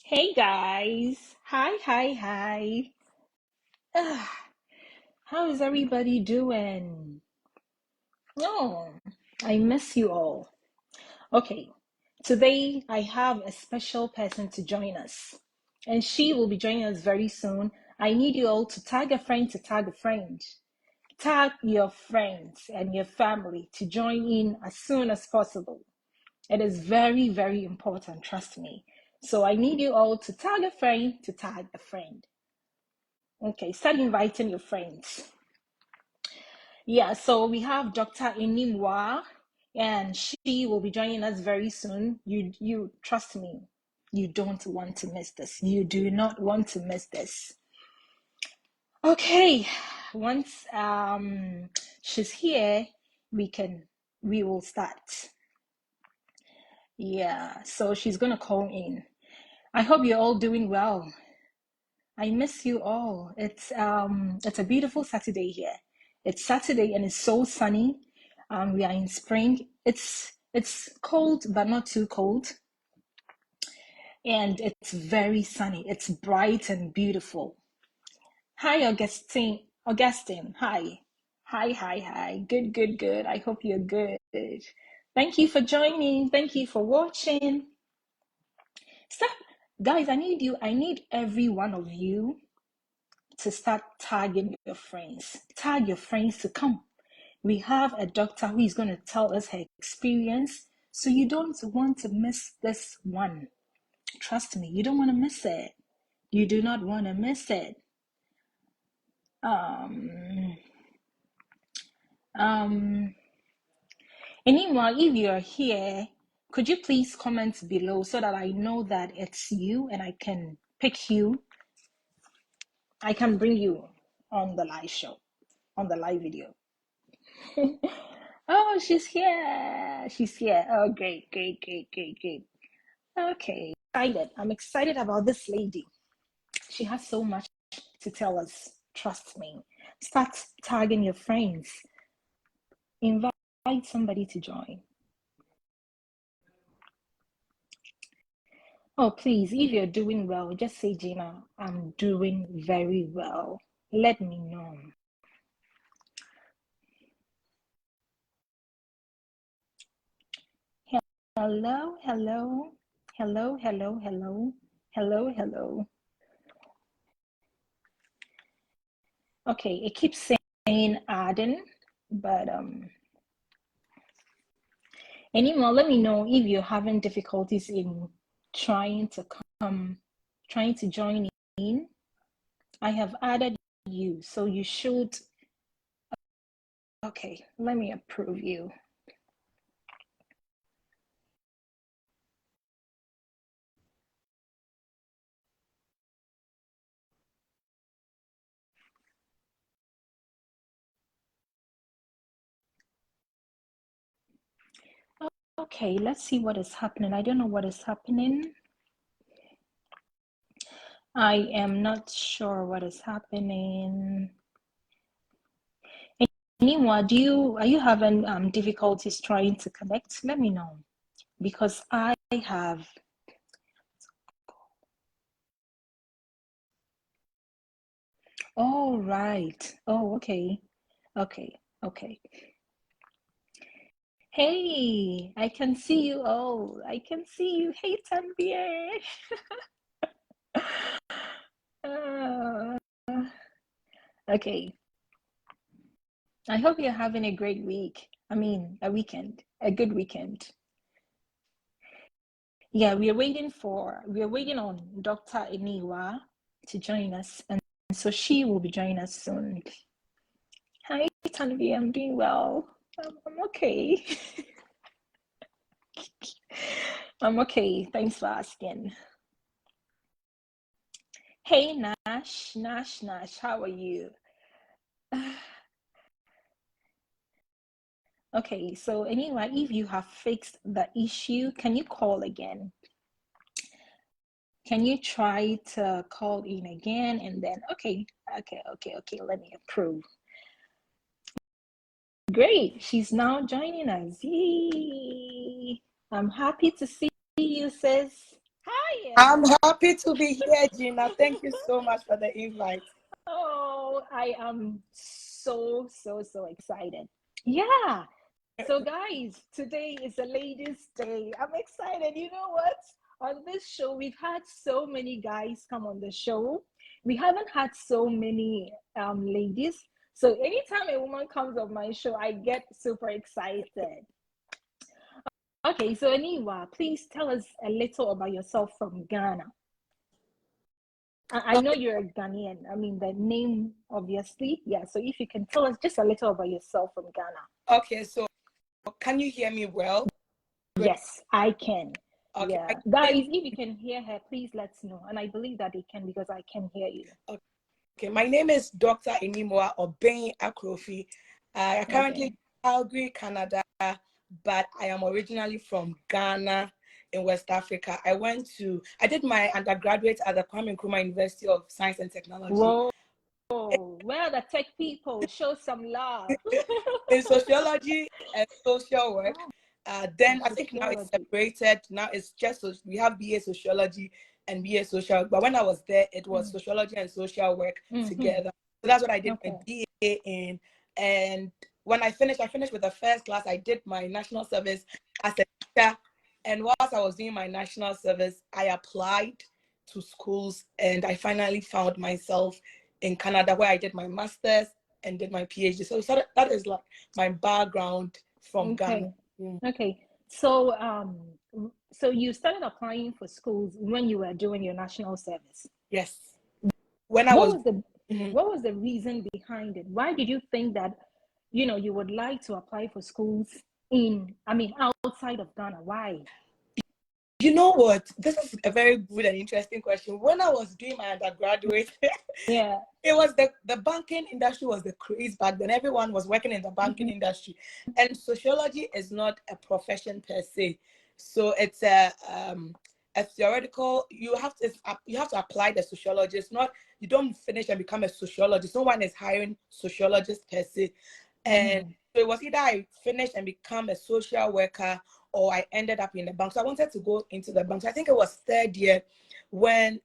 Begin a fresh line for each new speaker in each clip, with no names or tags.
Hey guys. Hi. Ah, how is everybody doing? Oh, I miss you all. Okay, today I have a special person to join us, and she will be joining us very soon. I need you all to tag a friend to tag a friend. Tag your friends and your family to join in as soon as possible. It is very, very important, trust me. So I need you all to tag a friend to tag a friend. Okay, start inviting your friends. Yeah, so we have Dr. Animwaa, and she will be joining us very soon. You trust me, you don't want to miss this. You do not want to miss this. Okay, once she's here, we will start. Yeah, so she's gonna call in. I hope you're all doing well. I miss you all. It's a beautiful Saturday here. It's Saturday and it's so sunny. We are in spring. It's cold but not too cold, and it's very sunny. It's bright and beautiful. Hi, Augustine. Augustine. Hi. Hi. Good. I hope you're good. Thank you for joining. Thank you for watching. Stop, guys. I need you. I need every one of you to start tagging your friends. Tag your friends to come. We have a doctor who is going to tell us her experience. So you don't want to miss this one. Trust me, you don't want to miss it. You do not want to miss it. Um, um, Anyone, if you're here, could you please comment below so that I know that it's you and I can pick you. I can bring you on the live show, on the live video. Oh, she's here. She's here. Oh, great. Okay, excited. I'm excited about this lady. She has so much to tell us. Trust me. Start tagging your friends. Invite somebody to join. Oh, please, if you're doing well, just say, Gina, I'm doing very well. Let me know. Hello. Okay, it keeps saying Arden, but anymore, let me know if you're having difficulties in trying to come, trying to join in. I have added you, so you should. Okay, let me approve you. Okay, let's see what is happening. I don't know what is happening. I am not sure what is happening. Anyone, are you having difficulties trying to connect? Let me know because I have. All right. Oh, okay. Hey, I can see you all. I can see you. Hey, Tanvier. Uh, okay. I hope you're having a great week. I mean, a weekend, a good weekend. Yeah, we are waiting on Dr. Eniwa to join us, and so she will be joining us soon. Hi, Tanvi, I'm doing well. I'm okay. I'm okay. Thanks for asking. Hey, Nash, how are you? Okay, so anyway, if you have fixed the issue, can you call again? Can you try to call in again and then, okay, let me approve. Great, she's now joining us. Yay! I'm happy to see you, sis. Hi,
I'm
Emma.
happy to be here, Gina. Thank you so much for the invite.
Oh, I am so excited. Yeah. So, guys, today is a ladies' day. I'm excited. You know what? On this show, we've had so many guys come on the show. We haven't had so many ladies. So, anytime a woman comes on my show, I get super excited. Okay, so Animwaa, please tell us a little about yourself from Ghana. I know
Okay,
you're a Ghanaian. I mean, the name, obviously. Yeah. So if you can tell us just a little about yourself from Ghana.
okay, so can you hear me well?
Yes, I can.
Okay,
Yeah. Guys, if you can hear her, please let us know. And I believe that they can because I can hear you.
okay, my name is Dr. Animwaa Obeng-Akrofi. I currently
Okay.
in Calgary, Canada, but I am originally from Ghana in West Africa. I did my undergraduate at the Kwame Nkrumah University of Science and Technology
Whoa. Where are the tech people? Show some love.
in sociology and social work.
Oh,
Then I think now it's
sociology.
separated. Now it's just we have BA sociology and BA social work. But when I was there, it was
Mm.
sociology and social work
Mm-hmm.
together. So that's what I did my
Okay.
BA in. And when I finished with the first class. I did my national service as a teacher. And whilst I was doing my national service, I applied to schools and I finally found myself in Canada where I did my master's and did my PhD. So that is like my background from Ghana.
Okay.
Mm.
Okay. So you started applying for schools when you were doing your national service.
Yes. When I
What
was
was the
Mhm.
what was the reason behind it? Why did you think that, you would like to apply for schools outside of Ghana? Why?
You know what? This is a very good and interesting question. When I was doing my undergraduate,
Yeah.
it was the banking industry was the craze back then. Everyone was working in the banking
Mm-hmm.
industry, and sociology is not a profession per se. So it's a theoretical. You have to apply the sociology. It's not you don't finish and become a sociologist. No one is hiring sociologists per se, and
Mm-hmm.
so it was either I finish and become a social worker or I ended up in the bank. So I wanted to go into the bank. So I think it was third year when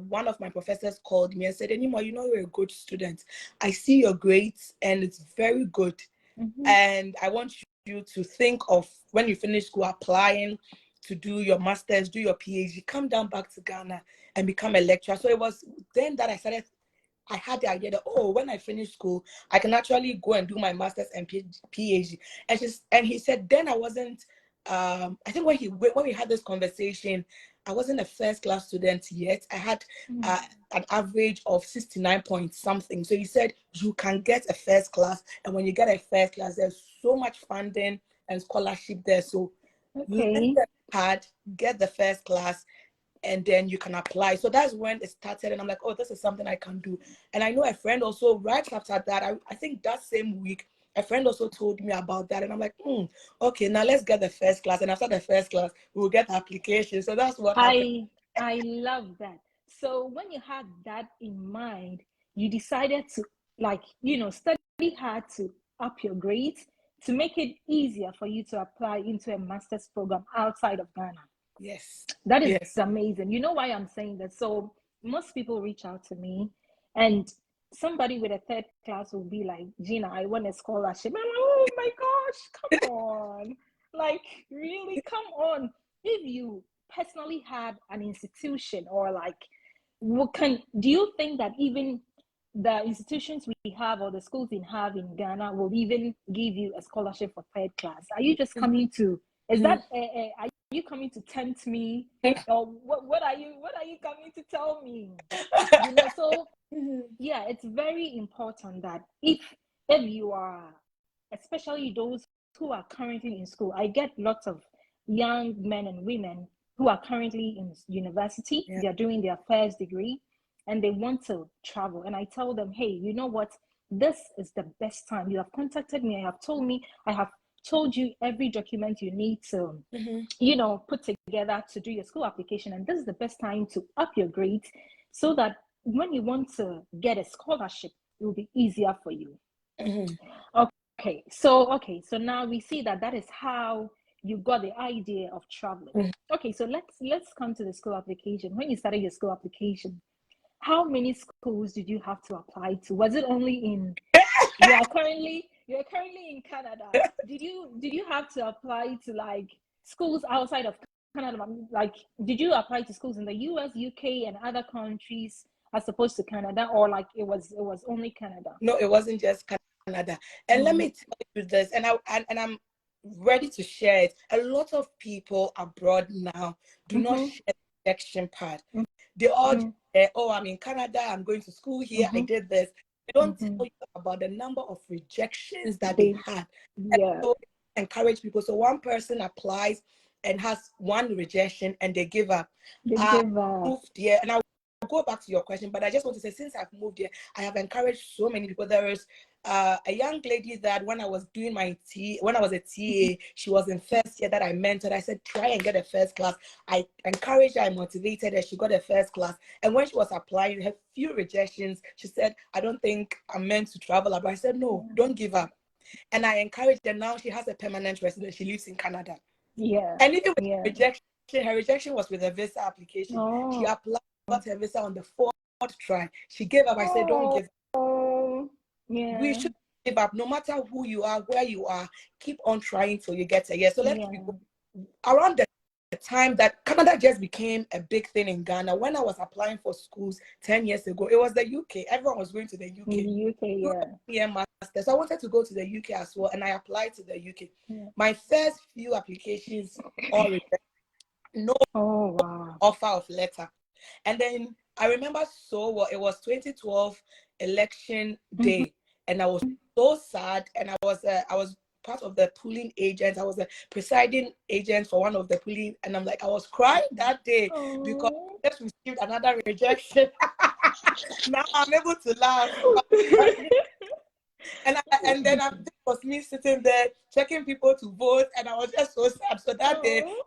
one of my professors called me and said, Anymore, you're a good student. I see your grades and it's very good.
Mm-hmm.
And I want you to think of when you finish school applying to do your master's, do your PhD, come down back to Ghana and become a lecturer. So it was then that I had the idea that, oh, when I finish school, I can actually go and do my master's and PhD. And he said, then I wasn't, I think when we had this conversation, I wasn't a first class student yet. I had
Mm-hmm.
uh, an average of 69 point something. So he said, you can get a first class. And when you get a first class, there's so much funding and scholarship there. So learn
Okay.
the hard, get the first class, and then you can apply. So that's when it started. And I'm like, oh, this is something I can do. And I know a friend also, right after that, I think that same week, a friend also told me about that. And I'm like, okay, now let's get the first class. And after the first class, we'll get the application. So that's what happened.
I love that. So when you had that in mind, you decided to study hard to up your grades to make it easier for you to apply into a master's program outside of Ghana.
Yes.
That is
Yes.
amazing. You know why I'm saying that? So most people reach out to me and somebody with a third class will be like, Gina, I want a scholarship. I'm like, oh my gosh, come on. Like, really, come on. If you personally had an institution or like, do you think that even the institutions we have or the schools we have in Ghana will even give you a scholarship for third class? Are you just coming to, is
Mhm.
that, are you coming to tempt me? Or what are you coming to tell me? So
Mhm.
yeah, it's very important that if you are, especially those who are currently in school, I get lots of young men and women who are currently in university,
Yeah.
they're doing their first degree and they want to travel, and I tell them, hey, you know what, this is the best time. You have contacted me, I have told you every document you need to
Mhm.
put together to do your school application, and this is the best time to up your grades so that when you want to get a scholarship, it will be easier for you.
Mhm.
Okay, so now we see that is how you got the idea of traveling. Okay, so let's come to the school application. When you started your school application, how many schools did you have to apply to? Was it only in you're currently in Canada? Did you have to apply to like schools outside of Canada? Like, did you apply to schools in the US, UK, and other countries as opposed to Canada, or like it was only Canada?
No, it wasn't just Canada. And let
Mm-hmm.
me tell you this, and I'm ready to share it. A lot of people abroad now do not
Mm-hmm.
share the rejection part. They all
Mm-hmm.
just say, oh, I'm in Canada, I'm going to school here, I
Mm-hmm.
did this. They don't
Mm-hmm.
tell you about the number of rejections that they
They,
had. And
yeah,
so encourage people. So one person applies and has one rejection and they give up.
they
I
give
moved here, and I'll go back to your question, but I just want to say, since I've moved here, I have encouraged so many people. There is a young lady that when I was doing when I was a TA, she was in first year that I mentored. I said, try and get a first class. I encouraged her, I motivated her. She got a first class. And when she was applying, her few rejections, she said, I don't think I'm meant to travel abroad. I said, no, don't give up. And I encouraged her. Now she has a permanent residence. She lives in Canada.
yeah,
And even with
yeah.
her rejection was with a visa application. She
Oh,
applied, got her visa on the fourth try. She gave up. I said, don't give up.
oh,
We
yeah,
should give up. No matter who you are, where you are, keep on trying till you get a yes. So let's be
yeah.
around the time that Canada just became a big thing in Ghana. When I was applying for schools 10 years ago, it was the UK. Everyone was going to the
In
UK.
the UK,
Yeah, masters. I wanted to go to the UK as well, and I applied to the UK.
yeah.
My first few applications all rejected. No
Oh, wow.
offer of letter. And then I remember so well, it was 2012 election
Mm-hmm.
day, and I was so sad. And I was part of the polling agent. I was a presiding agent for one of the polling, and I was crying that day because
Oh.
I just received another rejection. Now I'm able to laugh. And then it was me sitting there checking people to vote, and I was just so sad. So that day,
Oh.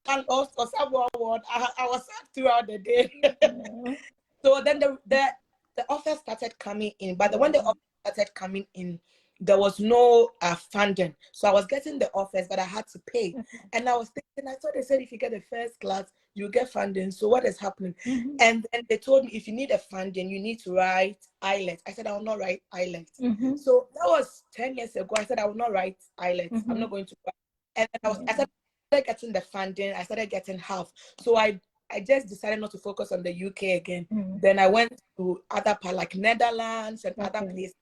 I lost or someone won. I was sad throughout the day.
Yeah.
So then the offers started coming in, but when
Yeah.
the offers started coming in, there was no funding. So I was getting the offers, but I had to pay. And I was thinking, I thought they said if you get the first class, you get funding. So what is happening?
Mm-hmm.
And then they told me if you need a funding, you need to write IELTS. I said I will not write IELTS.
Mm-hmm.
So that was 10 years ago. I said I will not write IELTS. I'm
Mm-hmm.
not going to write. And then I
Yeah.
started getting the funding. I started getting half. So I just decided not to focus on the UK again.
Mm.
Then I went to other parts like Netherlands and other
Okay.
places,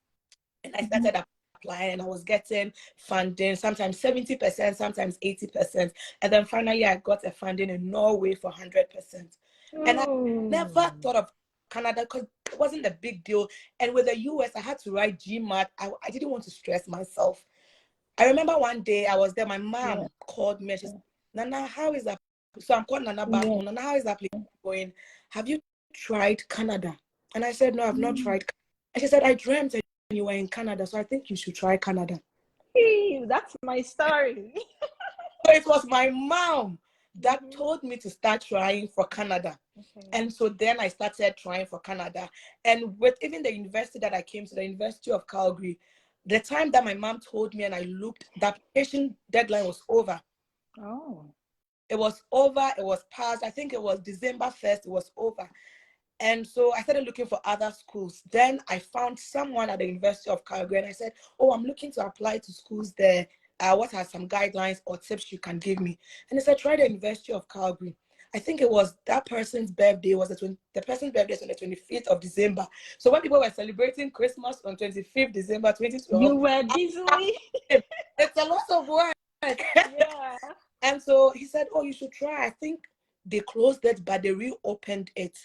and I
Mm-hmm.
started applying, and I was getting funding, sometimes 70%, sometimes 80%. And then finally I got a funding in Norway for 100%. And I never
Oh.
thought of Canada because it wasn't a big deal. And with the US, I had to write GMAT. I didn't want to stress myself. I remember one day I was there, my
Yeah.
mom called me and she said, Nana, how is that? So I'm calling Nana back
Yeah.
home. Nana, how is that place going? Have you tried Canada? And I said, no, I've not
Mm.
tried. And she said, I dreamt that you were in Canada, so I think you should try Canada.
Hey, that's my story.
So it was my mom that
Mm-hmm.
told me to start trying for Canada.
Okay.
And so then I started trying for Canada. And with even the university that I came to, the University of Calgary, the time that my mom told me and I looked, the application deadline was over.
Oh.
It was over, it was past. I think it was December 1st, it was over. And so I started looking for other schools. Then I found someone at the University of Calgary and I said, oh, I'm looking to apply to schools there. What are some guidelines or tips you can give me? And he said, try the University of Calgary. I think it was that person's birthday was the person's birthday is on the 25th of December. So when people were celebrating Christmas on 25th December 2012,
You were busily.
it's a lot of work.
Yeah.
And so he said, oh, you should try. I think they closed it, but they reopened it.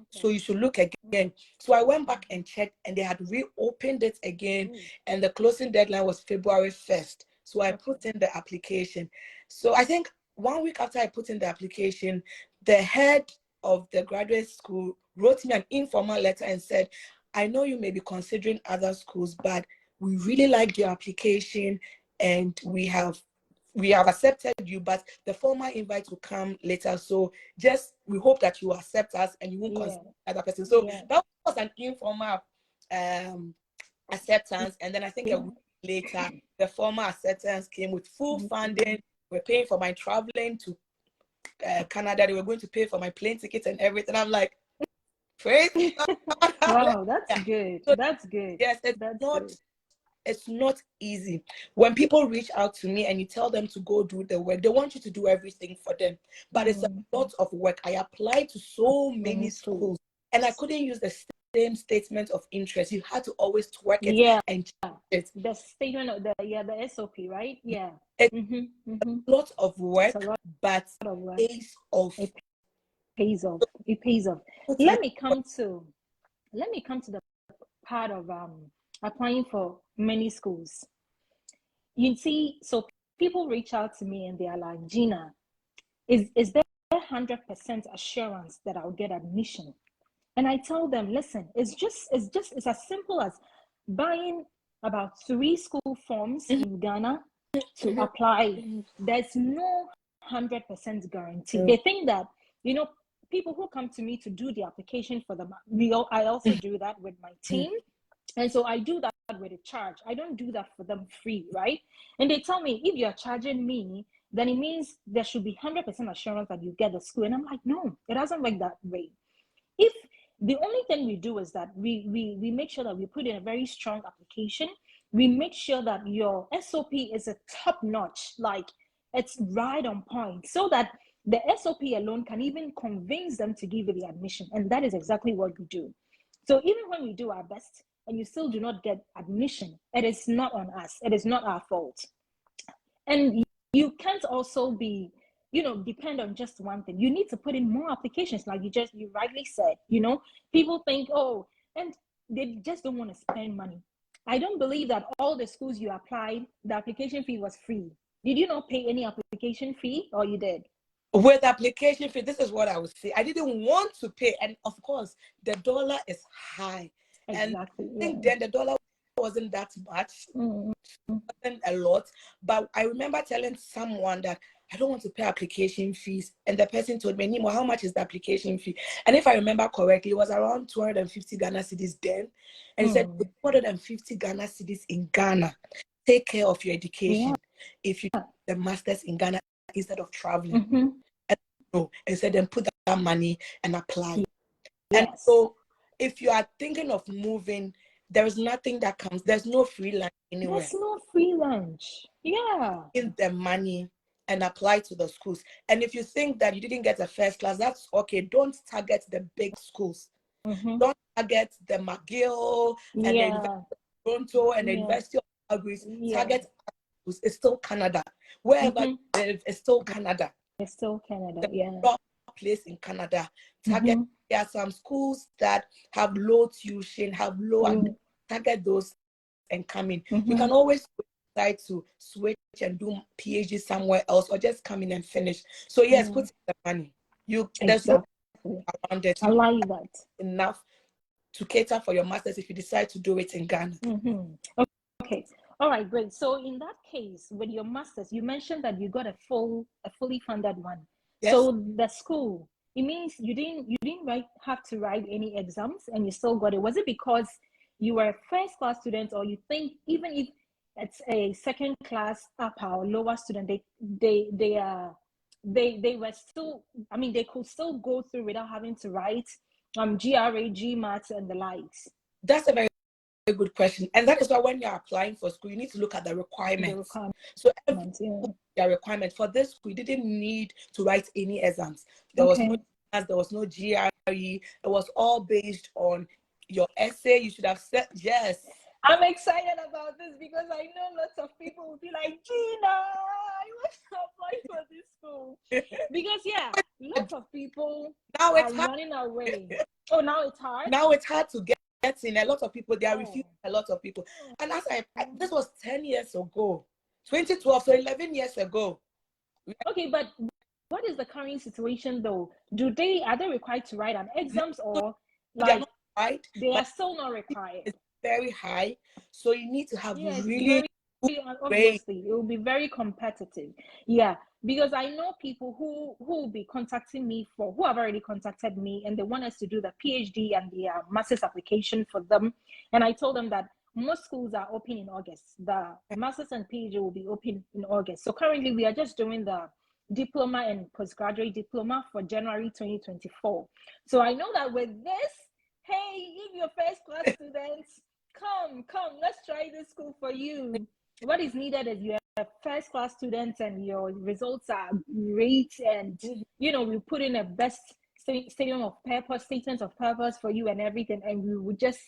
So
Okay.
you should look again. So I went back and checked, and they had reopened it again.
Ooh.
And the closing deadline was February 1st. So I
Okay.
put in the application. So I think 1 week after I put in the application, the head of the graduate school wrote me an informal letter and said, I know you may be considering other schools, but we really liked your application and we have accepted you, but the formal invite will come later. So just we hope that you accept us and you won't
Yeah.
consider other person. So
Yeah.
that was an informal um, acceptance. And then I think a
Yeah.
week later, the formal acceptance came with full funding, were paying for my traveling to Canada. They were going to pay for my plane tickets and everything. I'm like, praise God.
Wow, that's
Yeah.
good.
So
That's good.
yes,
That's good.
it's not easy. When people reach out to me and you tell them to go do the work, they want you to do everything for them. But it's a lot of work. I applied to so many schools and I couldn't use the same statement of interest. You had to always twerk it and change it.
The statement of the SOP, right? Yeah.
It's a lot of work, but pays off.
It pays off. It pays off. Let me come to the part of applying for many schools. You see, so people reach out to me and they are like, Gina, is there 100% assurance that I'll get admission? And I tell them, listen, it's as simple as buying about 3 school forms in Ghana to apply. There's no 100% guarantee. They think that, people who come to me to do the application for them, I also do that with my team. And so I do that with a charge. I don't do that for them free, right? And they tell me, if you're charging me, then it means there should be 100% assurance that you get the school. And I'm like, no, it doesn't work that way. If the only thing we do is that we make sure that we put in a very strong application. We make sure that your SOP is a top notch, like it's right on point, so that the SOP alone can even convince them to give you the admission. And that is exactly what we do. So even when we do our best and you still do not get admission, it is not on us. It is not our fault. And you can't also be, depend on just one thing. You need to put in more applications, like you rightly said. People think, oh, and they just don't want to spend money. I don't believe that all the schools you applied, the application fee was free. Did you not pay any application fee, or you did?
With application fee, this is what I would say. I didn't want to pay, and of course, the dollar is high.
Exactly.
And I think then the dollar wasn't that much, wasn't a lot. But I remember telling someone that I don't want to pay application fees, and the person told me, Nimo, how much is the application fee? And if I remember correctly, it was around 250 Ghana cedis then. And he said, 250 Ghana cedis in Ghana, take care of your education. If you do the masters in Ghana instead of traveling. And said, then put that money and apply. And so if you are thinking of moving, there is nothing that comes. There's no free lunch anywhere.
There's no free lunch. Yeah.
In the money and apply to the schools. And if you think that you didn't get a first class, that's okay. Don't target the big schools. Don't target the McGill and the University of Toronto and the University of Calgary. Target schools. It's still Canada. Wherever it's still Canada.
It's still Canada,
the place in Canada. Target there are some schools that have low tuition, have low target those and come in. You can always decide to switch and do PhD somewhere else or just come in and finish. So yes, put in the money. There's no around it.
I like that.
Enough to cater for your masters if you decide to do it in Ghana.
Okay. All right, great. So in that case, with your masters, you mentioned that you got a fully funded one. Yes. So the school, it means you didn't have to write any exams and you still got it. Was it because you were a first class student, or you think even if it's a second class upper or lower student, they were still, I mean, they could still go through without having to write GRA, GMAT and the likes?
That's a very good question, and that is why when you're applying for school, you need to look at the requirements. So the requirement for this school, we didn't need to write any exams. There was no GRE. It was all based on your essay. You should have said yes.
I'm excited about this because I know lots of people will be like, Gina, I want to apply for this school. Because lots of people are running away. Oh, now it's hard?
Now it's hard to get in. A lot of people, they are refusing a lot of people. And as this was 10 years ago, 2012, so 11 years ago.
Okay, but what is the current situation though? Are they required to write an exams or like
right?
They are still not required.
It's very high, so you need to have
obviously it will be very competitive. Yeah, because I know people who will be contacting me who have already contacted me and they want us to do the PhD and the master's application for them. And I told them that most schools are open in August. The masters and PhD will be open in August. So currently we are just doing the diploma and postgraduate diploma for January 2024. So I know that with this, hey, if you're first class students, come, let's try this school for you. What is needed is you have first class students and your results are great, and we put in a best statement of purpose for you and everything, and we would just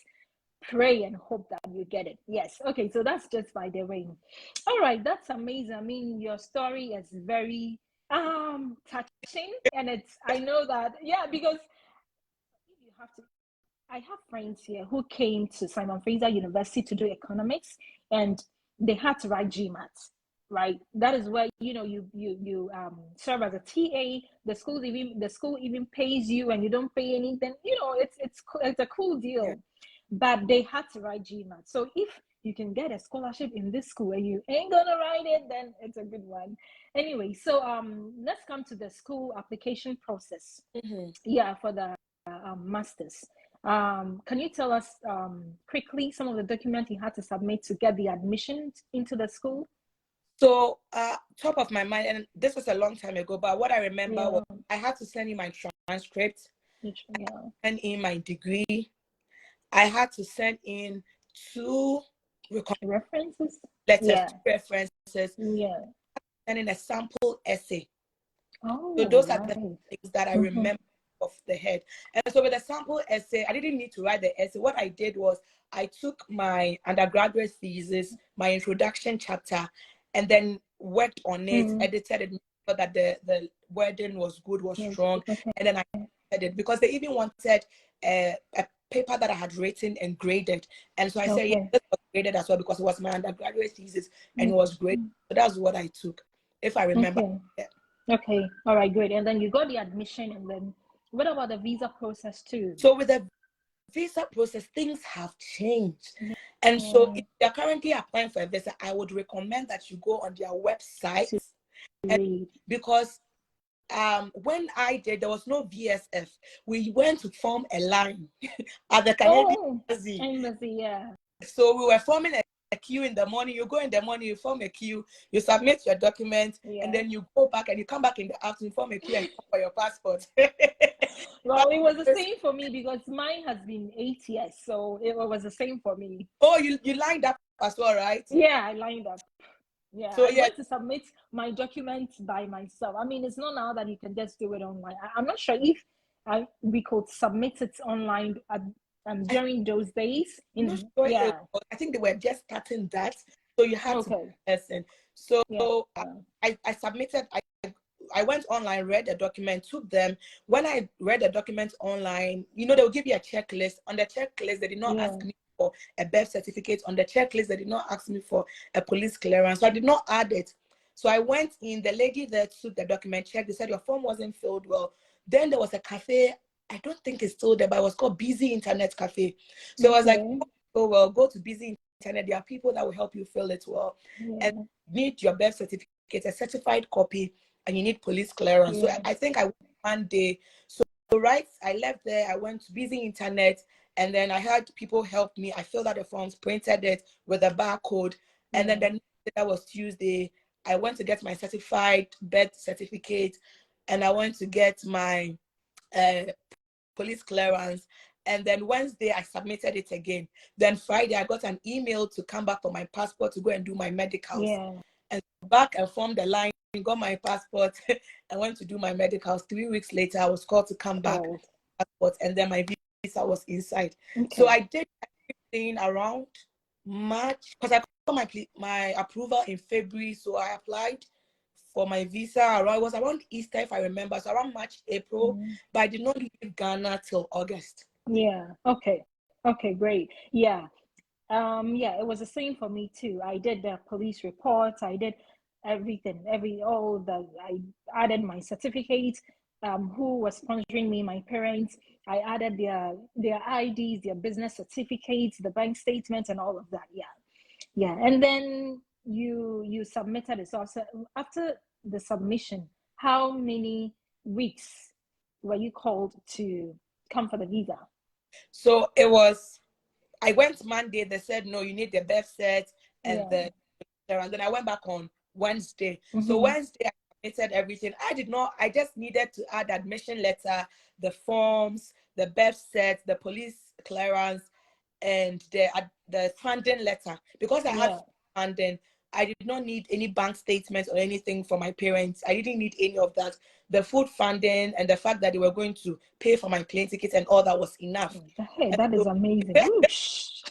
pray and hope that you get it. Yes. Okay. So that's just by the way. All right. That's amazing. I mean, your story is very touching, and I know that, yeah, because if you have to, I have friends here who came to Simon Fraser University to do economics, and they had to write GMAT. Right, that is where you serve as a TA. The school even pays you, and you don't pay anything. It's a cool deal, but they had to write GMAT. So if you can get a scholarship in this school and you ain't gonna write it, then it's a good one. Anyway, so let's come to the school application process. Yeah, for the masters. Can you tell us quickly some of the documents you had to submit to get the admission into the school?
So, top of my mind, and this was a long time ago, but what I remember was I had to send in my transcript, send in my degree. I had to send in 2
references,
letters, 2 references, send in a sample essay. So those are the things that I remember off the head. And so with the sample essay, I didn't need to write the essay. What I did was I took my undergraduate thesis, my introduction chapter, and then worked on it, edited it, so that the wording was good, was strong. And then I edited it because they even wanted a paper that I had written and graded. And so I said, yeah, this was graded as well because it was my undergraduate thesis and it was graded. So that's what I took, if I remember.
Okay, all right, great. And then you got the admission, and then what about the visa process too?
So with the visa process, things have changed. And so if you're currently applying for a visa, I would recommend that you go on their website. Because when I did, there was no VSF. We went to form a line at the Canadian
embassy. Yeah.
So we were forming a queue in the morning. You go in the morning, you form a queue, you submit your document, and then you go back and you come back in the afternoon, form a queue and come for your passport.
Well, it was the same for me because mine has been 8 years, so it was the same for me.
Oh, you lined up as well, right?
Yeah, I lined up. Yeah, so I went to submit my documents by myself. I mean, it's not now that you can just do it online. I'm not sure if we could submit it online during those days.
I think they were just starting that, so you had to be in person. So I submitted. I went online, read the document, took them. When I read the document online, they'll give you a checklist. On the checklist, they did not ask me for a birth certificate. On the checklist, they did not ask me for a police clearance. So I did not add it. So I went in, the lady that took the document checked, they said your form wasn't filled well. Then there was a cafe, I don't think it's still there, but it was called Busy Internet Cafe. So I was like, oh, well, go to Busy Internet. There are people that will help you fill it well. And need your birth certificate, a certified copy, and you need police clearance. So I think I went one day. So I left there, I went to Busy Internet, and then I had people help me. I filled out the forms, printed it with a barcode, and then the next day, that was Tuesday, I went to get my certified birth certificate, and I went to get my police clearance. And then Wednesday, I submitted it again. Then Friday, I got an email to come back for my passport to go and do my medicals. And back and formed the line, got my passport, and went to do my medicals. 3 weeks later, I was called to come back, passport, and then my visa was inside. So I did everything around March, because I got my approval in February. So I applied for my visa it was around Easter, if I remember, so around March, April, but I did not leave Ghana till August.
Okay, great. Yeah, it was the same for me too. I did the police reports, I did everything, I added my certificates, who was sponsoring me, my parents. I added their IDs, their business certificates, the bank statements, and all of that. And then you submitted it. So after the submission, how many weeks were you called to come for the visa?
So it was, I went Monday. They said no, you need the birth set and
Yeah.
and then I went back on Wednesday. So
Mm-hmm.
Wednesday I submitted everything. I did not. I just needed to add admission letter, the forms, the birth set, the police clearance, and the funding letter. Because I had
Yeah.
funding, I did not need any bank statements or anything from my parents. I didn't need any of that. The food funding and the fact that they were going to pay for my plane tickets and all that was enough.
Hey,
And
that
so
is amazing. Whoosh.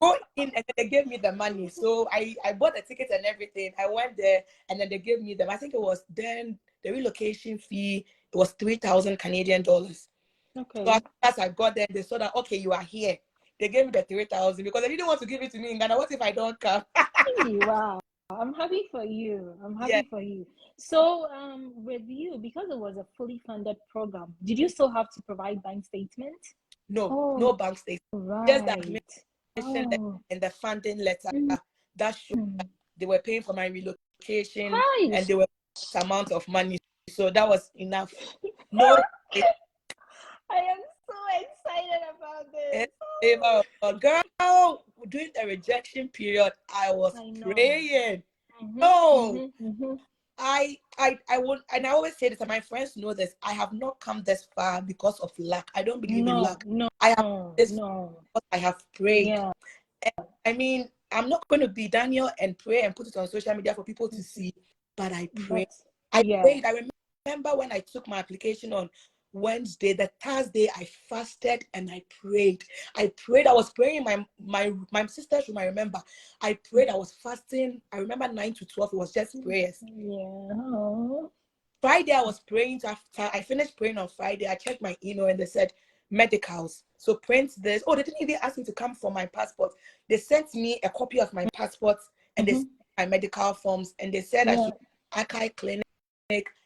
go in and then they gave me the money. So I bought the ticket and everything. I went there and then they gave me them. I think it was then the relocation fee, it was 3,000 Canadian dollars. So
Okay.
as I got there, they saw that okay, you are here. They gave me the 3,000 because they didn't want to give it to me in Ghana. What if I don't come?
Hey, wow. I'm happy for you. I'm
Yeah.
happy for you. So, with you, because it was a fully funded program, did you still have to provide bank statement?
No,
Oh,
no bank statement. Just the
right.
admission
Oh,
and the funding letter that showed
mm.
that they were paying for my relocation
Hi.
and they were amount of money. So that was enough. No
I am so excited about this.
favor. Girl, during the rejection period, I was
I know.
praying.
Mm-hmm,
No,
mm-hmm, mm-hmm.
I won't, and I always say this, and my friends know this. I have not come this far because of luck. I don't believe in
No,
luck.
no,
I have this
no.
because I have prayed.
Yeah,
And, I mean, I'm not going to be Daniel and pray and put it on social media for people to see, but I prayed.
but
I
yeah.
prayed. I remember when I took my application on Wednesday, the Thursday, I fasted and I prayed. I prayed. I was praying in my sister's room. I remember. I prayed. I was fasting. I remember 9 to 12. It was just prayers.
Yeah. Oh.
Friday, I was praying. After I finished praying on Friday, I checked my email and they said medicals. So print this. Oh, they didn't even ask me to come for my passport. They sent me a copy of my passport and they
Mm-hmm.
sent my medical forms and they said I
Yeah.
should Akai Clinic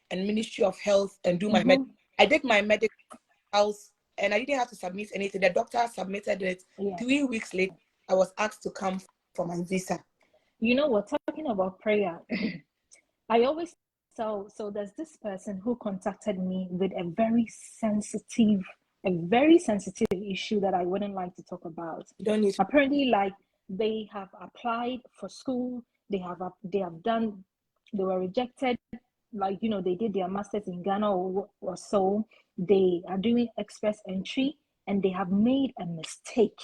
and Ministry of Health and do my
Mm-hmm.
medical. I did my medicals and I didn't have to submit anything. The doctor submitted it.
Yeah.
3 weeks later, I was asked to come for my visa.
You know, we're talking about prayer. I always so there's this person who contacted me with a very sensitive issue that I wouldn't like to talk about.
You don't need to.
Apparently, like they have applied for school, they have done, they were rejected. Like they did their masters in Ghana or so. They are doing express entry and they have made a mistake.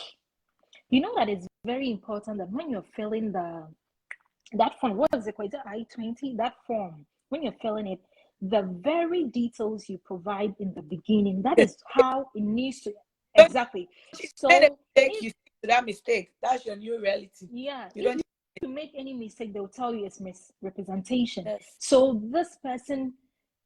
You know that it's very important that when you're filling that form, what is it called? Is it I-20? That form, when you're filling it, the very details you provide in the beginning, that is how it needs to
Don't
exactly.
you made a
So
mistake,
if
you stick to that mistake. That's your new reality.
yeah,
You
if
don't.
you make any mistake, they'll tell you it's misrepresentation.
Yes.
So this person,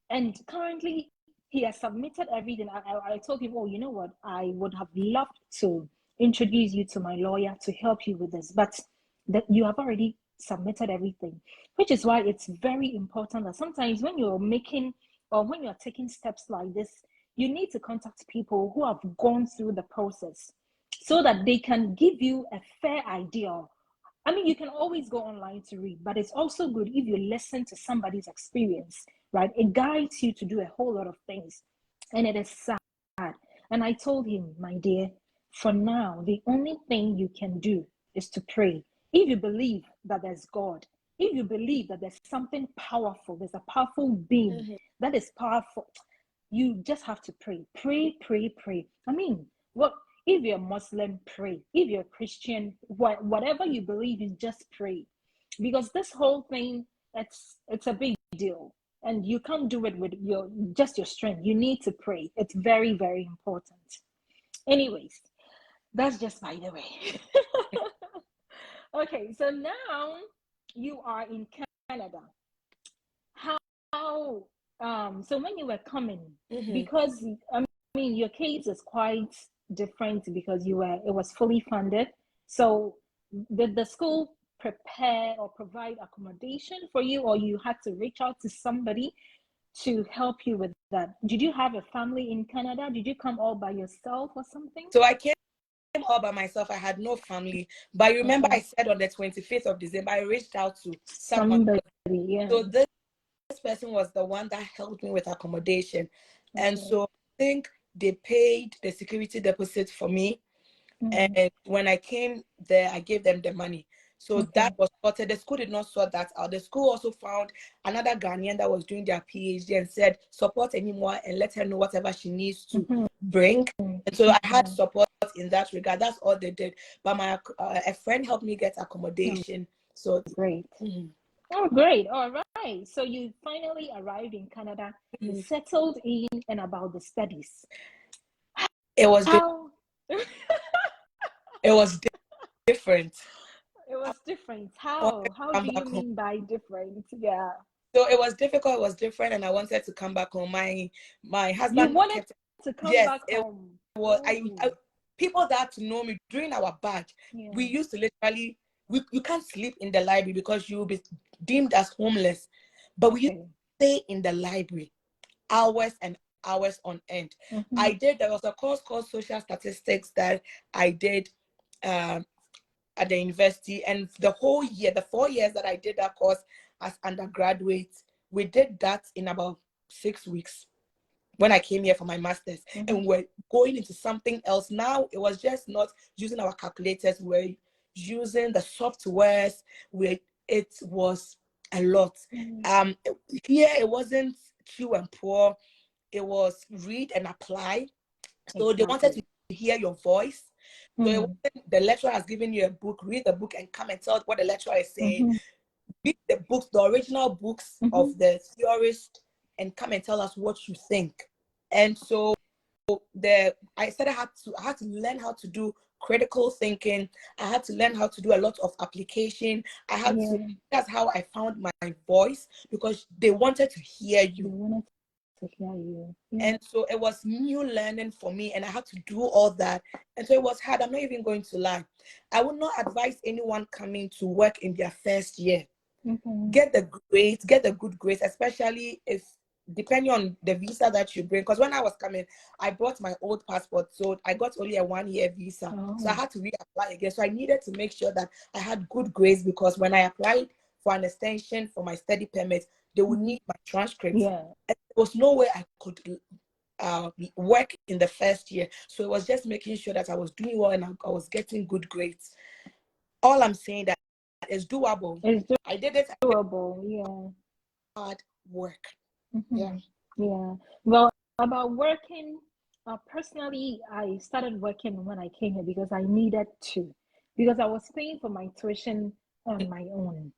and currently he has submitted everything. I told him, oh, you know what? I would have loved to introduce you to my lawyer to help you with this, but that you have already submitted everything, which is why it's very important that sometimes when you're making or when you're taking steps like this, you need to contact people who have gone through the process so that they can give you a fair idea. I mean, you can always go online to read, but it's also good if you listen to somebody's experience, right? It guides you to do a whole lot of things. And it is sad. And I told him, my dear, for now, the only thing you can do is to pray. If you believe that there's God, if you believe that there's something powerful, there's a powerful being
Mm-hmm.
that is powerful, you just have to pray. Pray, pray, pray. I mean, what if you're Muslim, pray. If you're Christian, whatever you believe in, just pray. Because this whole thing, it's a big deal. And you can't do it with your strength. You need to pray. It's very, very important. Anyways, that's just by the way. Okay, so now you are in Canada. How so when you were coming,
Mm-hmm.
because I mean your case is quite different because it was fully funded. So did the school prepare or provide accommodation for you, or you had to reach out to somebody to help you with that? Did you have a family in Canada? Did you come all by yourself or something?
So I came all by myself. I had no family. But you remember
Okay.
I said on the 25th of December, I reached out to someone.
Somebody, yeah.
So this person was the one that helped me with accommodation. And
Okay.
so I think they paid the security deposit for me. And when I came there, I gave them the money. So that was sorted. The school did not sort that out. The school also found another Ghanaian that was doing their PhD and said, support Animwaa and let her know whatever she needs to bring. And so I had support in that regard. That's all they did. But my a friend helped me get accommodation. So
Great. Oh, great. All right. So you finally arrived in Canada, you settled in, and about the studies.
It was
How?
it was different.
It was different.
I wanted
How?
to
How
come
do you
back home.
mean by different? Yeah.
So it was difficult, it was different, and I wanted to come back home. My
You
husband
wanted
kept,
to come
yes,
back
it
home.
was
Oh,
people that to know me during our batch,
yeah.
we used to literally you can't sleep in the library because you will be deemed as homeless. But we used to stay in the library hours and hours on end. There was a course called social statistics that I did at the university, and the whole year, the 4 years that I did that course as undergraduate, we did that in about 6 weeks when I came here for my master's. And we're going into something else now. It was just not using our calculators, we're using the softwares. It was a lot. Here it wasn't chew and pour, it was read and apply. So they wanted to hear your voice. So it wasn't the lecturer has given you a book, read the book and come and tell what the lecturer is saying. Read the books, the original books of the theorist, and come and tell us what you think. And so I said I had to learn how to do critical thinking. I had to learn how to do a lot of application. That's how I found my voice, because they wanted to hear you. And so it was new learning for me, and I had to do all that. And so it was hard. I'm not even going to lie. I would not advise anyone coming to work in their first year. Get the good grades, especially if depending on the visa that you bring. Because when I was coming, I brought my old passport, so I got only a 1-year visa. So I had to reapply again. So I needed to make sure that I had good grades, because when I applied for an extension for my study permit, they would need my transcripts. And there was no way I could work in the first year. So it was just making sure that I was doing well and I was getting good grades. All I'm saying that is doable. I did it.
Doable.
Hard work.
Yeah. Well, about working, personally, I started working when I came here because I needed to, because I was paying for my tuition on my own,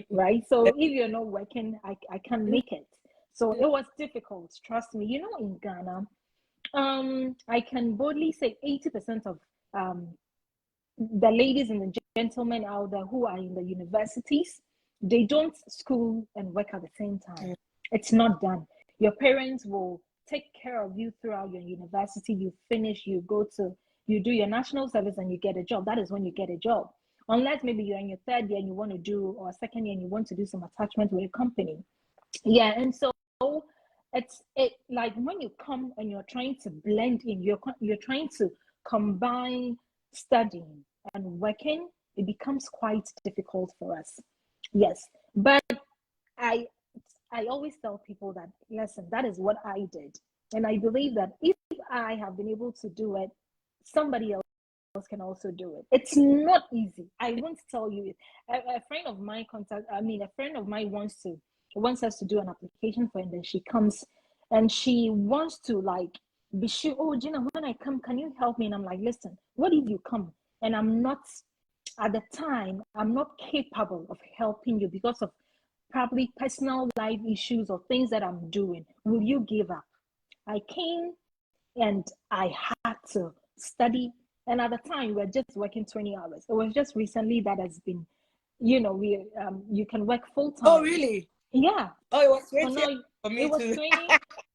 right? So if you're not working, I can't make it. So it was difficult, trust me. You know, in Ghana, I can boldly say 80% of the ladies and the gentlemen out there who are in the universities, they don't school and work at the same time. It's not done. Your parents will take care of you throughout your university. You finish, you do your national service and you get a job. That is when you get a job. Unless maybe you're in your third year and you want to do, or second year and you want to do some attachment with a company. Yeah, and so it's like when you come and you're trying to blend in, you're trying to combine studying and working, it becomes quite difficult for us. Yes, but I always tell people that, listen, that is what I did, and I believe that if I have been able to do it, somebody else can also do it. It's not easy. I won't tell you. A friend of mine wants us to do an application for, and then she comes and she wants to like be sure, oh Gina, when I come, can you help me? And I'm like, listen, what if you come and I'm not at the time, I'm not capable of helping you because of probably personal life issues or things that I'm doing? Will you give up? I came and I had to study. And at the time, we were just working 20 hours. It was just recently that has been, you can work full time.
Oh, really?
Yeah.
Oh, it was 20
no,
for me
it was
too.
20.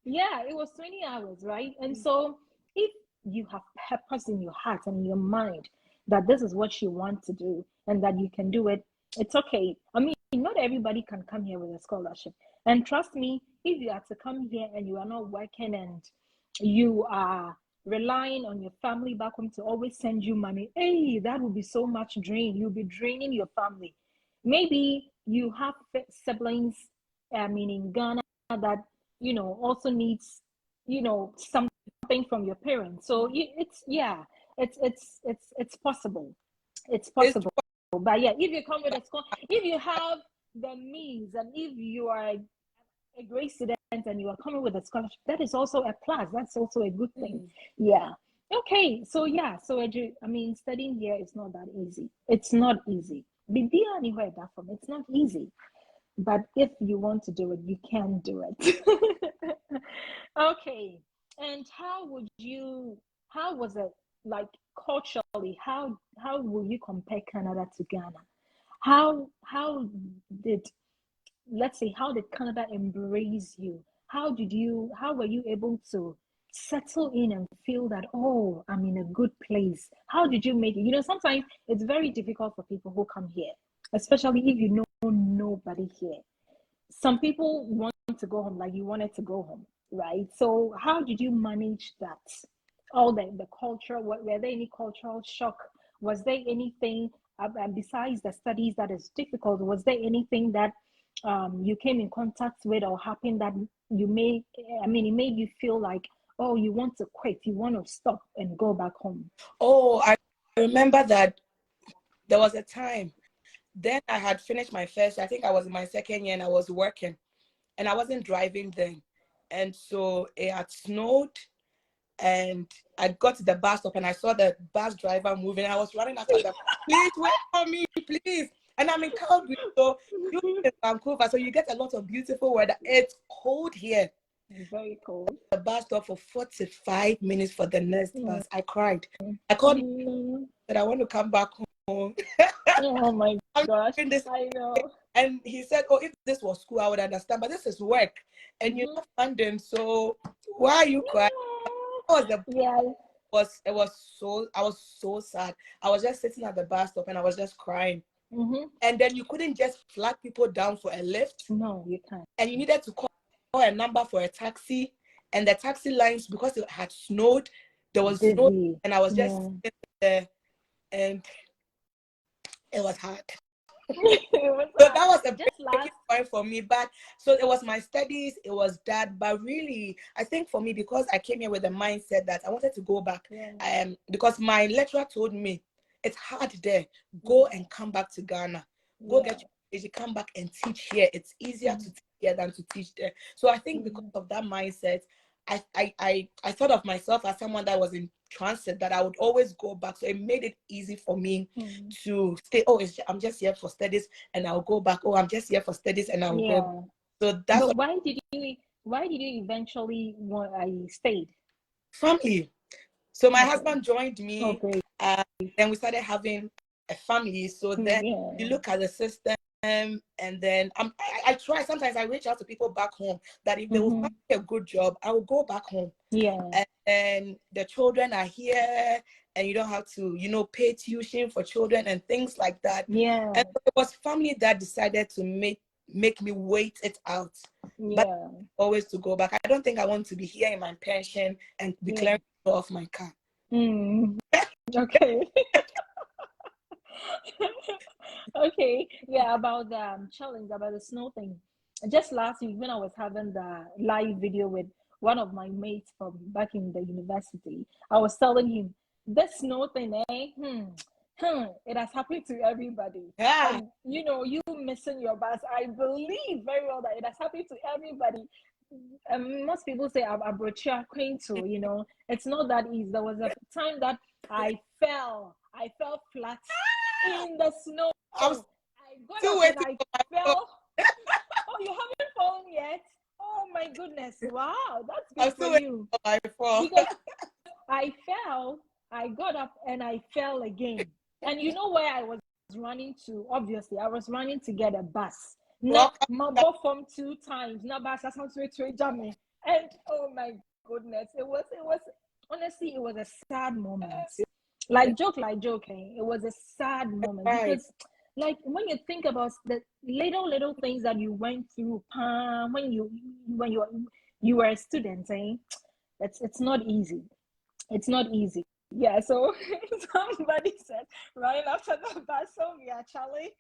Yeah, it was 20 hours, right? And so if you have purpose in your heart and in your mind that this is what you want to do and that you can do it, it's okay. I mean, not everybody can come here with a scholarship. And trust me, if you are to come here and you are not working and you are relying on your family back home to always send you money, hey, that will be so much drain. You'll be draining your family. Maybe you have siblings, in Ghana that, also needs, something from your parents. So it's, yeah. it's possible. It's
It's
possible. But yeah, if you come with a school, if you have the means, and if you are a great student and you are coming with a scholarship, that is also a plus. That's also a good thing. Yeah. Okay. So yeah. So I mean, studying here is not that easy. It's not easy. Anywhere that from it's not easy. But if you want to do it, you can do it. Okay. And how was it like culturally? How will you compare Canada to Ghana? How did let's say how did Canada embrace you? How were you able to settle in and feel that, oh, I'm in a good place? How did you make it? Sometimes it's very difficult for people who come here, especially if you know nobody here. Some people want to go home like you wanted to go home, right? So how did you manage that? All the culture, were there any cultural shock? Was there anything besides the studies that is difficult? Was there anything that you came in contact with or happened that it made you feel like, oh, you want to quit, you want to stop and go back home?
Oh, I remember that there was a time. Then I had finished my first, I think I was in my second year and I was working and I wasn't driving then. And so it had snowed and I got to the bus stop and I saw the bus driver moving. I was running after them. Please wait for me, please. And I'm in Calgary, so you in Vancouver, so you get a lot of beautiful weather. It's cold here.
Very cold.
The bus stop for 45 minutes for the next bus. I cried. I called that I want to come back home.
Oh my
I'm
gosh,
doing this.
I know.
And he said, oh, if this was school, I would understand, but this is work and you're not funding, so why are you crying? Was the
Yeah.
I was so sad. I was just sitting at the bus stop and I was just crying. And then you couldn't just flag people down for a lift.
No, you can't.
And you needed to call a number for a taxi. And the taxi lines, because it had snowed, there was snow, and I was just sitting there, and it was hard. So that was a big point for me. But so it was my studies, it was that. But really, I think for me, because I came here with the mindset that I wanted to go back, because my lecturer told me it's hard there. Go and come back to Ghana. Go get your PhD, come back and teach here. It's easier to teach here than to teach there. So I think because of that mindset, I thought of myself as someone that was in transit, that I would always go back. So it made it easy for me to stay. Oh, I'm just here for studies and I'll go back. Oh, I'm just here for studies and I'll go back. So that's
but why did you eventually stayed?
Family. So my husband joined me. Then we started having a family. So then you look at the system, and then I try. Sometimes I reach out to people back home that if they will find a good job, I will go back home. And then the children are here, and you don't have to, pay tuition for children and things like that. And it was family that decided to make me wait it out. But always to go back. I don't think I want to be here in my pension and be clearing off my car.
Okay. Okay. Yeah, about the challenge, about the snow thing. Just last week when I was having the live video with one of my mates from back in the university, I was telling him this snow thing, it has happened to everybody. And you missing your bus. I believe very well that it has happened to everybody. Most people say I'm brocha to, it's not that easy. There was a time that I fell flat in the snow. I got up and I fell. Oh, you haven't fallen yet? Oh my goodness. Wow, that's good for you. Because I fell, I got up and I fell again. And you know where I was running to? Obviously, I was running to get a bus. Now, my bought from 2 times. Now, bus has to jamming. And oh my goodness, it was honestly, it was a sad moment. Like joking. It was a sad moment because, like, when you think about the little things that you went through, when you were a student, it's not easy. It's not easy. Yeah. So somebody said right after the bus, so yeah, Charlie,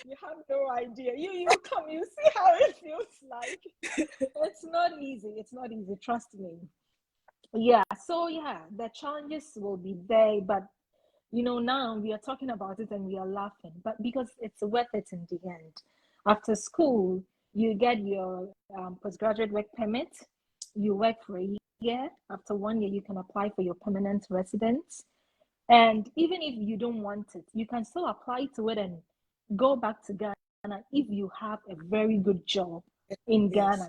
you have no idea. You come, you see how it feels like. It's not easy. Trust me. Yeah, so yeah, the challenges will be there, but now we are talking about it and we are laughing, but because it's worth it in the end. After school, you get your postgraduate work permit, you work for a year. After 1 year, you can apply for your permanent residence. And even if you don't want it, you can still apply to it and go back to Ghana if you have a very good job in Ghana.
Yes.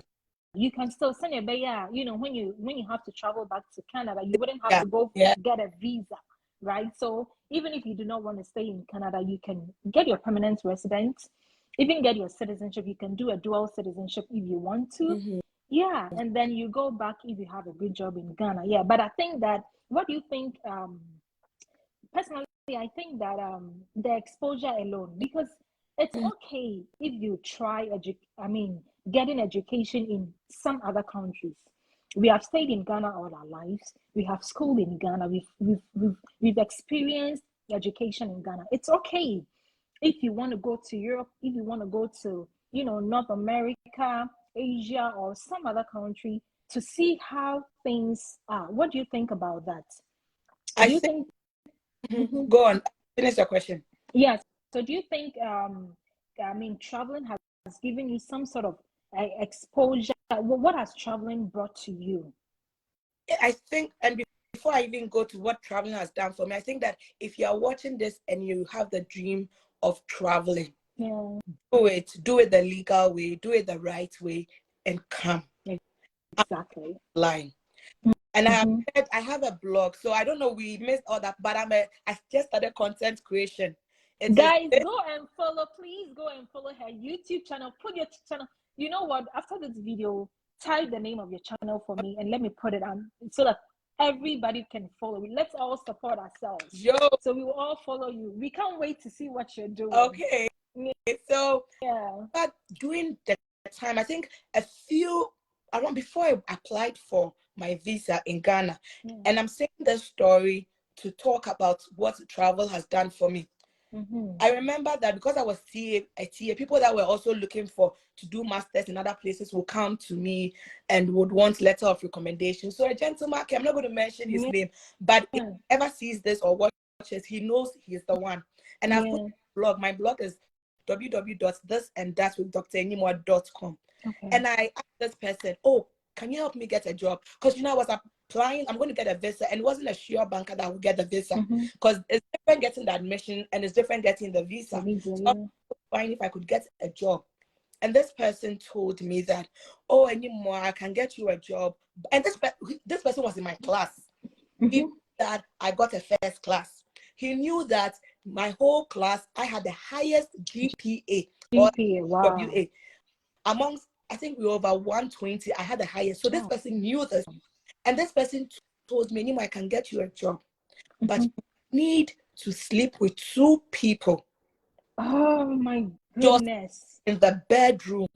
You can still send your yeah, when you have to travel back to Canada, you wouldn't have
Yeah.
to go
Yeah.
get a visa, right? So even if you do not want to stay in Canada, you can get your permanent residence, even get your citizenship. You can do a dual citizenship if you want to.
Mm-hmm.
Yeah, and then you go back if you have a good job in Ghana. Yeah, but I think that what do you think personally, I think that the exposure alone, because it's okay if you try getting education in some other countries. We have stayed in Ghana all our lives. We have schooled in Ghana. We've experienced education in Ghana. It's okay if you want to go to Europe, if you want to go to North America, Asia, or some other country to see how things are. What do you think about that?
I
Do you
think.
think?
Mhm.
Mhm.
Go on. Finish your question.
Yes. So do you think traveling has given you some sort of exposure? What has traveling brought to you?
I think, and before I even go to what traveling has done for me, I think that if you are watching this and you have the dream of traveling,
Yeah,
do it the legal way, do it the right way, and come
exactly.
online. And
Hmm.
I have a blog, so I don't know, we missed all that, but I just started content creation. It is
Guys, go and follow. Please go and follow her YouTube channel. Put your channel. You know what? After this video, type the name of your channel for me and let me put it on so that everybody can follow. Let's all support ourselves.
Yo,
So we will all follow you. We can't wait to see what you're doing.
okay. So,
Yeah.
but during the time, I think a few around before I applied for my visa in Ghana,
Yeah.
and I'm saying this story to talk about what travel has done for me.
Mm-hmm.
I remember that because I was a TA, people that were also looking to do masters in other places will come to me and would want letter of recommendation. So a gentleman, okay, I'm not going to mention his
Yeah.
name, but if he ever sees this or watches, he knows he's the one. And I've put
Yeah.
a blog. My blog is www.thisandthatwithdranimwa.com.
Okay.
And I asked this person, oh, can you help me get a job? Because I was applying, I'm going to get a visa, and it wasn't a sure banker that would get the visa
Mm-hmm.
because it's different getting the admission and it's different getting the
The
visa.
visa,
So I
yeah.
was fine if I could get a job. And this person told me that, oh, anymore, I can get you a job. And this person was in my class. He
Mm-hmm.
knew that I got a first class. He knew that my whole class, I had the highest GPA or
GPA, wow.
WA. Amongst, I think we were over 120, I had the highest. So this
Oh.
person knew this. And this person told me, Nima, I can get you a job, but
Mm-hmm.
you need to sleep with two people
Oh my
just
goodness.
in the bedroom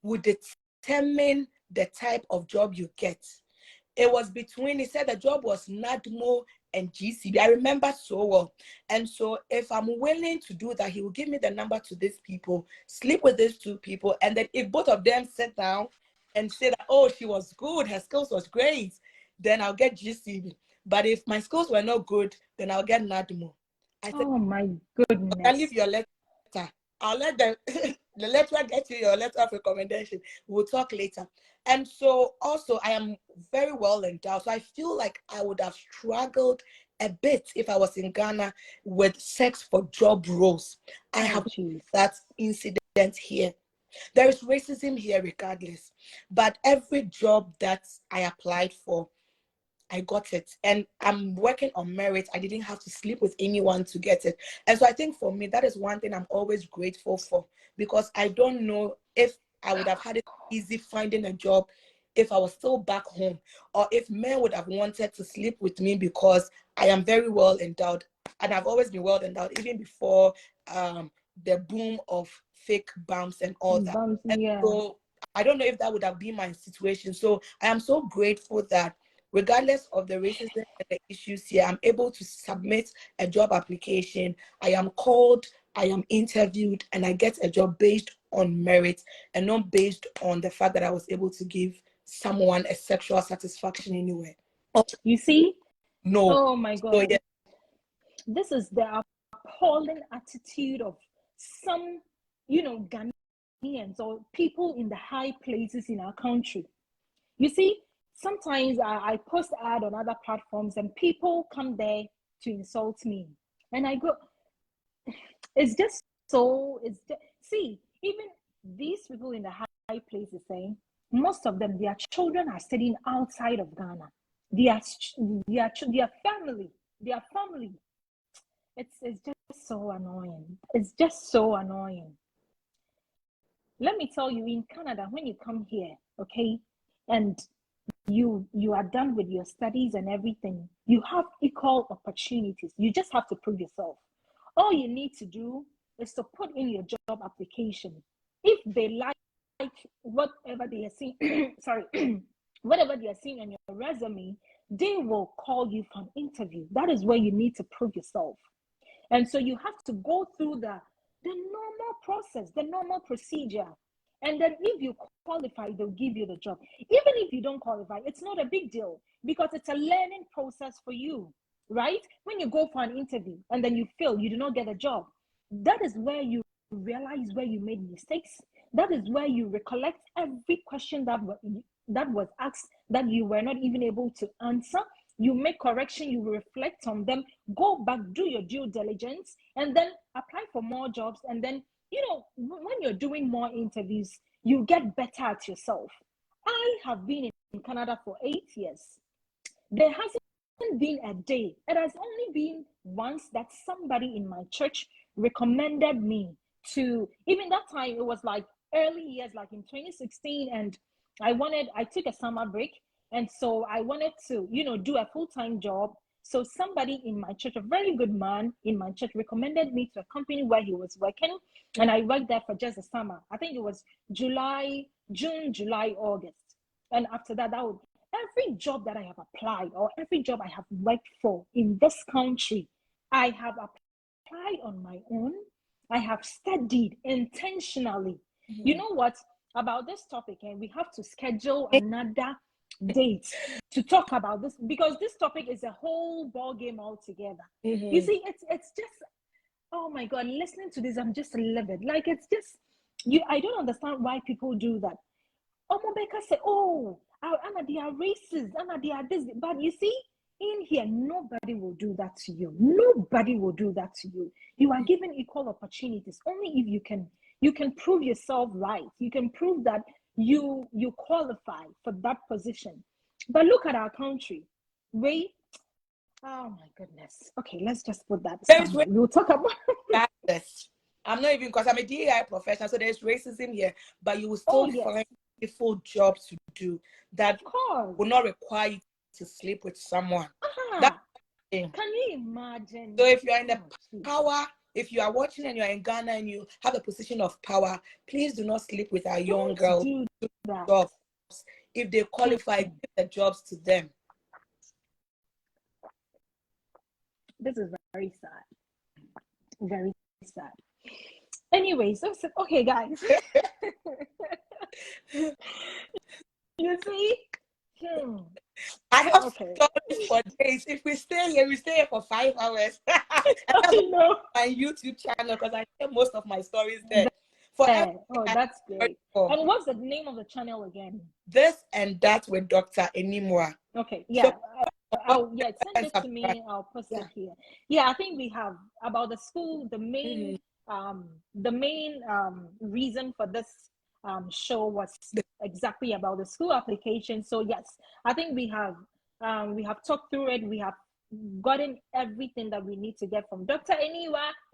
would determine the type of job you get. It was between, he said the job was NADMO and GCB. I remember so well. And so if I'm willing to do that, he will give me the number to these people, sleep with these two people. And then if both of them sit down and say that, oh, she was good, her skills was great, then I'll get GCB. But if my skills were not good, then I'll get NADMO. I said,
Oh my
you can leave
goodness.
your letter. I'll let the letter get you your letter of recommendation. We'll talk later. And so also I am very well endowed. So I feel like I would have struggled a bit if I was in Ghana with sex for job roles. I
Oh
have
jeez.
that incident here. There is racism here regardless. But every job that I applied for, I got it. And I'm working on merit. I didn't have to sleep with anyone to get it. And so I think for me, that is one thing I'm always grateful for, because I don't know if I would have had it easy finding a job if I was still back home, or if men would have wanted to sleep with me, because I am very well endowed. And I've always been well endowed, even before the boom of fake bumps and all that.
Bums,
And
yeah.
so I don't know if that would have been my situation. So I am so grateful that regardless of the racism and the issues here, I'm able to submit a job application. I am called, I am interviewed, and I get a job based on merit and not based on the fact that I was able to give someone a sexual satisfaction anywhere. Oh,
You see?
no.
Oh my
So
God.
yeah.
This is the appalling attitude of some, Ghanaians or people in the high places in our country. You see, sometimes I post ad on other platforms and people come there to insult me. And I go, it's just see, even these people in the high places saying, most of them, their children are studying outside of Ghana. Their family, their family. It's just so annoying. It's just so annoying. Let me tell you, in Canada, when you come here, okay, and you are done with your studies and everything, you have equal opportunities. You just have to prove yourself. All you need to do is to put in your job application. If they like whatever they are seeing, sorry, whatever they are seeing on your resume, they will call you for an interview. That is where you need to prove yourself. And so you have to go through the normal process, the normal procedure. And then if you qualify, they'll give you the job. Even if you don't qualify, it's not a big deal because it's a learning process for you, right? When you go for an interview and then you fail, you do not get a job. That is where you realize where you made mistakes. That is where you recollect every question that was asked that you were not even able to answer. You make correction, you reflect on them, go back, do your due diligence, and then apply for more jobs. And then, when you're doing more interviews, you get better at yourself. I have been in Canada for 8 years. There hasn't been a day. It has only been once that somebody in my church recommended me to, even that time, it was like early years, like in 2016, and I took a summer break. And so I wanted to, do a full-time job. So somebody in my church, a very good man in my church, recommended me to a company where he was working. And I worked there for just a summer. I think it was June, July, August. And after that, every job that I have applied or every job I have worked for in this country, I have applied on my own. I have studied intentionally. You know what? About this topic, and we have to schedule another date to talk about this because this topic is a whole ball game altogether. You see, it's just, oh my God, listening to this, I'm just livid. Like, it's just, I don't understand why people do that. Omobeka say, oh, Anna, they are racist, Anna, they are this. But you see, in here, nobody will do that to you. Nobody will do that to you. You are given equal opportunities. Only if you can prove yourself right. You can prove that you qualify for that position. But look at our country. Oh my goodness. Okay, let's just put that somewhere. We'll talk about
that. I'm not even, because I'm a DEI professional, so there's racism here, but you will still find beautiful jobs to do that will not require you to sleep with someone.
Can you imagine?
So if you're in the power, if you are watching and you're in Ghana and you have a position of power, please do not sleep with our young girls. Jobs. If they qualify, give the jobs to them.
This is very sad. Very sad. Anyways, okay, guys. You see?
I have stories for days. If we stay here for 5 hours.
I know.
My YouTube channel, because I share most of my stories there.
Oh, that's great. And what's the name of the channel again?
This and That with Dr. Animwaa.
Okay, yeah. So, send it to me. I'll post it here. Yeah, I think we have about the school. The main reason for this show was exactly about the school application. So yes, I think we have talked through it. We have gotten everything that we need to get from Dr.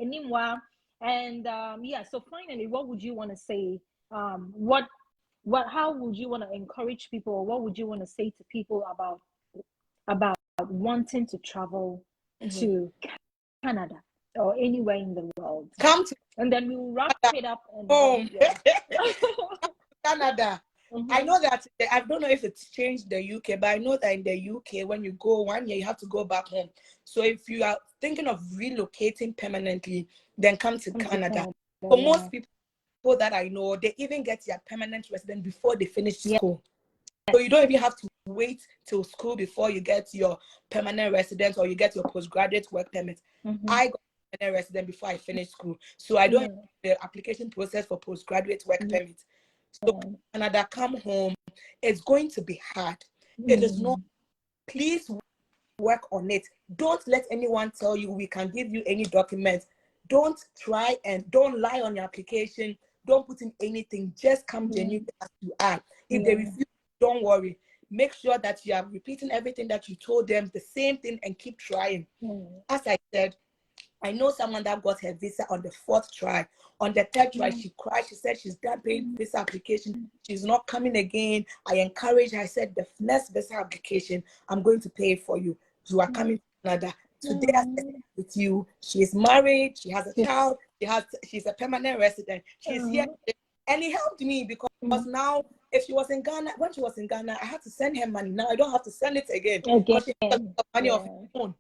Animwaa. And so finally, what would you want to say? How would you want to encourage people, or what would you want to say to people about wanting to travel to Canada or anywhere in the world? And then we will wrap it up. And
Canada. I know that, I don't know if it's changed the UK, but I know that in the UK, when you go 1 year, you have to go back home. So if you are thinking of relocating permanently, then come to Canada. For most people that I know, they even get their permanent residence before they finish school. So you don't even have to wait till school before you get your permanent residence or you get your postgraduate work permit. I got permanent resident before I finished school, so I don't have the application process for postgraduate work permit. So Canada, come home. It's going to be hard. It is not. Please work on it. Don't let anyone tell you we can give you any documents. Don't try and don't lie on your application. Don't put in anything. Just come genuine as you are. If they refuse, don't worry. Make sure that you are repeating everything that you told them, the same thing, and keep trying. As I said, I know someone that got her visa on the 4th try. On the 3rd try, she cried. She said she's done paying visa application. She's not coming again. I encouraged her. I said, the next visa application, I'm going to pay for you. You are coming to Canada. Today, I said with you. She is married. She has a child. She's a permanent resident. She's here. And it helped me because now, if she was in Ghana, when she was in Ghana, I had to send her money. Now I don't have to send it again because she has money of her own.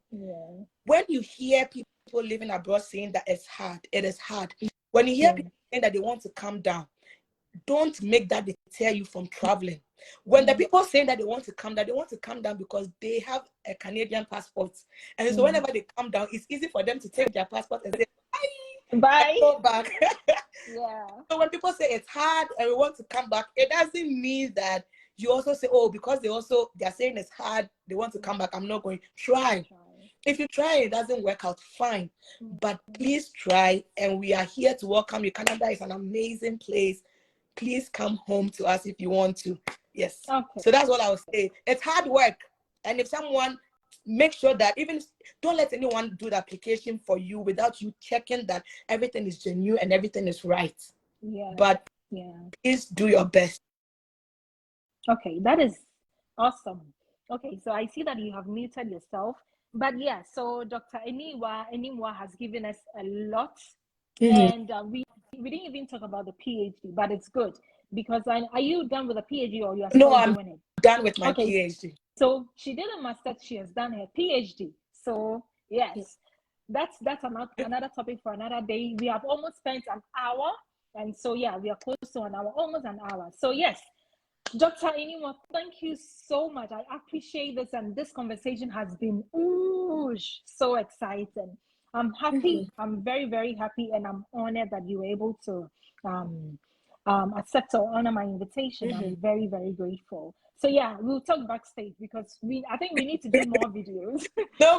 When you hear people living abroad saying that it's hard, it is hard. When you hear people saying that they want to come down, don't make that deter you from traveling. When the people saying that they want to come down, they want to come down because they have a Canadian passport. And so whenever they come down, it's easy for them to take their passport and say, bye, go back. So when people say it's hard and we want to come back, it doesn't mean that you also say, oh, because they're saying it's hard, they want to come back, I'm not going. Try. If you try and it doesn't work out, fine. But please try, and we are here to welcome you. Canada is an amazing place. Please come home to us if you want to. Yes. So that's what I would say. It's hard work. And if someone, make sure that don't let anyone do the application for you without you checking that everything is genuine and everything is right. But please do your best.
Okay, that is awesome. Okay, so I see that you have muted yourself. But yeah, so Dr. Animwaa has given us a lot. And we didn't even talk about the PhD, but it's good because are you done with the PhD or you are still doing it?
Done with my PhD.
So she did a master's, she has done her PhD. So yes, that's another topic for another day. We have almost spent an hour, and so yeah, we are close to an hour, almost an hour. So yes, Dr. Animwaa, thank you so much. I appreciate this, and this conversation has been so exciting. I'm happy. I'm very, very happy, and I'm honored that you were able to accept or honor my invitation. I'm very, very grateful. So yeah, we'll talk backstage because I think we need to do more videos.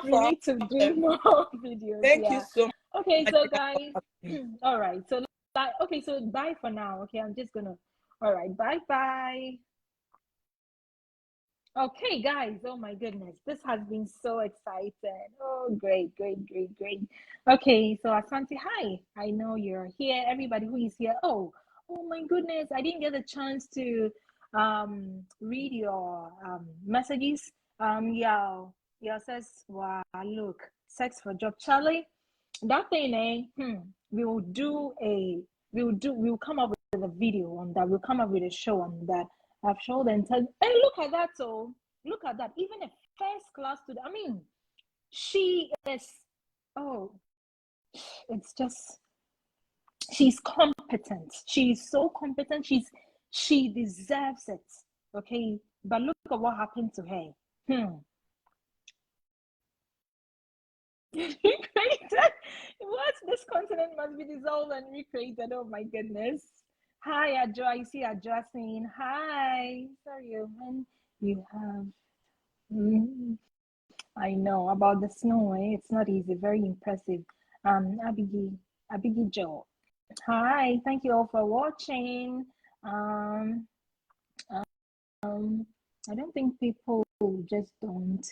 We need to do more videos.
Thank you so much.
Okay, so guys, all right. So okay, so bye for now. Okay, I'm just gonna. All right, bye. Okay, guys. Oh my goodness, this has been so exciting. Oh, great. Okay, so Asante, hi. I know you're here. Everybody who is here. Oh my goodness, I didn't get a chance to read your messages. Yeah says, wow, look, sex for job, Charlie. That thing, we'll come up with a video on that. We'll come up with a show on that. I've showed and tell. And look at that, so look at that. Even a first class student. I mean, she is. Oh, it's just. She's competent. She's so competent. She deserves it. Okay, but look at what happened to her. Recreated. What? This continent must be dissolved and recreated. Oh my goodness. Hi, Ajo. I see Ajo saying hi. Sorry, when you have. I know about the snow. It's not easy. Very impressive. Abigi Joe. Hi. Thank you all for watching. I don't think people just don't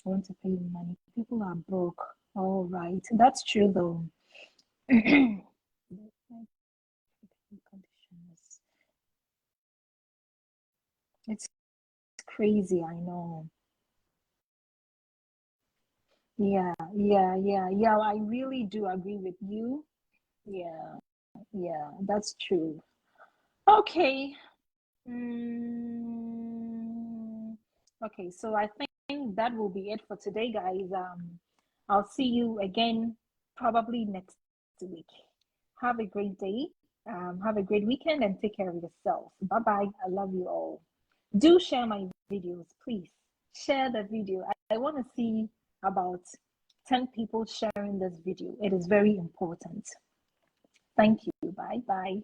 want to pay money. People are broke. All right, that's true though. It's crazy, I know. Yeah, I really do agree with you. Yeah, that's true. Okay. Okay, so I think that will be it for today, guys. I'll see you again probably next week. Have a great day. Have a great weekend and take care of yourself. Bye bye. I love you all. Do share my videos, please. Share the video. I want to see about 10 people sharing this video. It is very important. Thank you. Bye bye.